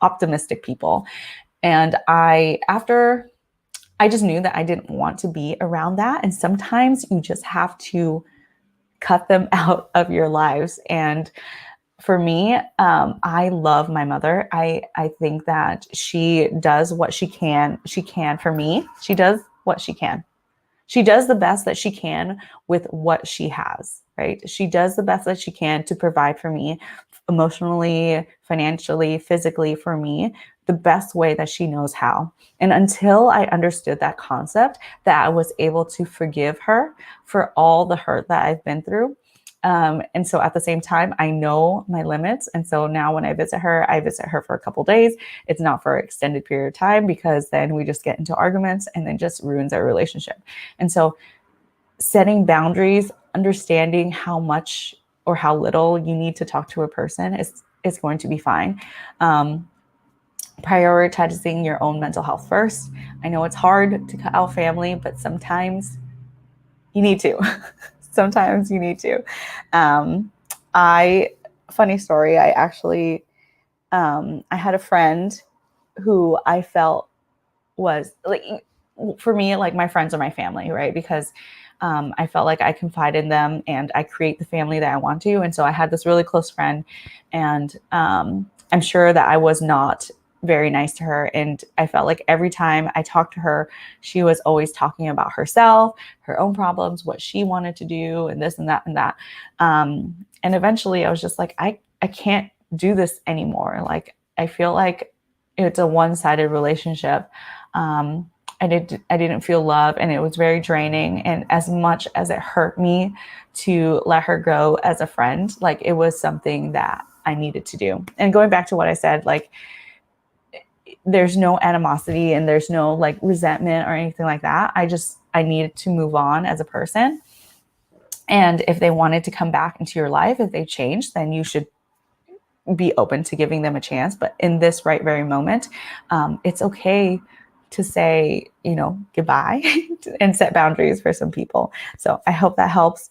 optimistic people. And I just knew that I didn't want to be around that. And sometimes you just have to cut them out of your lives. And for me, I love my mother. I think that she does what she can. She can for me. She does what she can. She does the best that she can with what she has, right? She does the best that she can to provide for me emotionally, financially, physically for me, the best way that she knows how. And until I understood that concept, that I was able to forgive her for all the hurt that I've been through. And so at the same time, I know my limits. And so now when I visit her for a couple days. It's not for an extended period of time, because then we just get into arguments and then just ruins our relationship. And so setting boundaries, understanding how much or how little you need to talk to a person is going to be fine. Prioritizing your own mental health first. I know it's hard to cut out family, but sometimes you need to. Sometimes you need to. Funny story, I actually, I had a friend who I felt was like, for me, like my friends are my family, right? Because I felt like I confide in them and I create the family that I want to. And so I had this really close friend, and I'm sure that I was not very nice to her. And I felt like every time I talked to her, she was always talking about herself, her own problems, what she wanted to do, and this and that and that. And eventually I was just like, I can't do this anymore. Like, I feel like it's a one-sided relationship. I didn't feel love, and it was very draining. And as much as it hurt me to let her go as a friend, like it was something that I needed to do. And going back to what I said, like there's no animosity and there's no like resentment or anything like that. I needed to move on as a person. And if they wanted to come back into your life, if they changed, then you should be open to giving them a chance. But in this very moment, it's okay to say, goodbye and set boundaries for some people. So I hope that helps.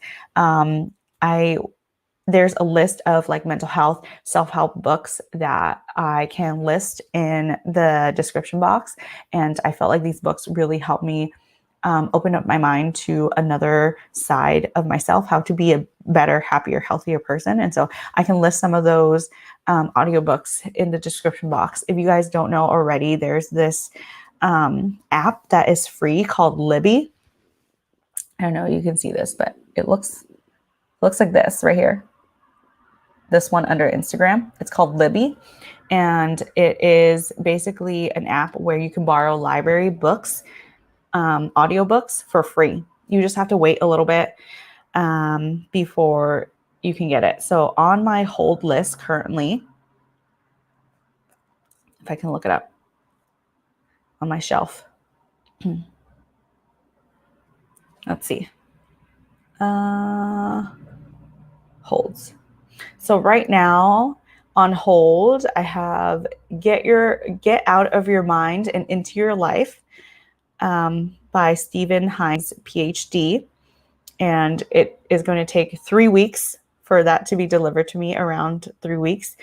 There's a list of like mental health, self-help books that I can list in the description box. And I felt like these books really helped me open up my mind to another side of myself, how to be a better, happier, healthier person. And so I can list some of those audiobooks in the description box. If you guys don't know already, there's this app that is free called Libby. I don't know if you can see this, but it looks like this right here. This one under Instagram. It's called Libby. And it is basically an app where you can borrow library books, audiobooks for free. You just have to wait a little bit before you can get it. So on my hold list currently, if I can look it up on my shelf. Let's see. Holds. So right now on hold, I have Get Out of Your Mind and Into Your Life by Stephen Hines, PhD. And it is going to take 3 weeks for that to be delivered to me, around 3 weeks.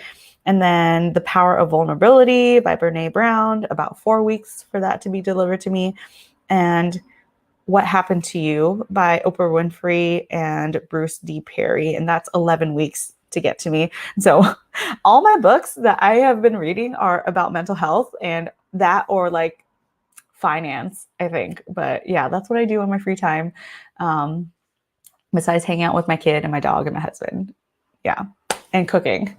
And then The Power of Vulnerability by Brené Brown, about 4 weeks for that to be delivered to me. And What Happened to You by Oprah Winfrey and Bruce D. Perry. And that's 11 weeks to get to me. So all my books that I have been reading are about mental health and that, or like finance, I think. But yeah, that's what I do in my free time. Besides hanging out with my kid and my dog and my husband. Yeah. And cooking.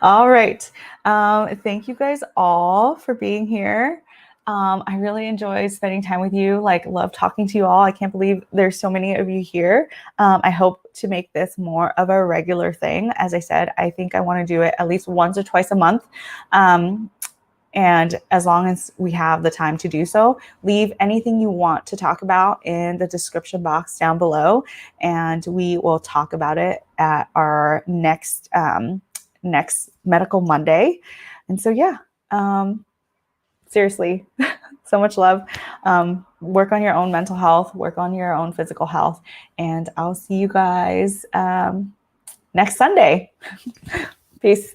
All right. Thank you guys all for being here. I really enjoyed spending time with you. Like, love talking to you all. I can't believe there's so many of you here. I hope to make this more of a regular thing. As I said, I think I want to do it at least once or twice a month. And as long as we have the time to do so, leave anything you want to talk about in the description box down below, and we will talk about it at our next Medical Monday. And so, yeah, seriously, so much love. Work on your own mental health, work on your own physical health, and I'll see you guys next Sunday. Peace.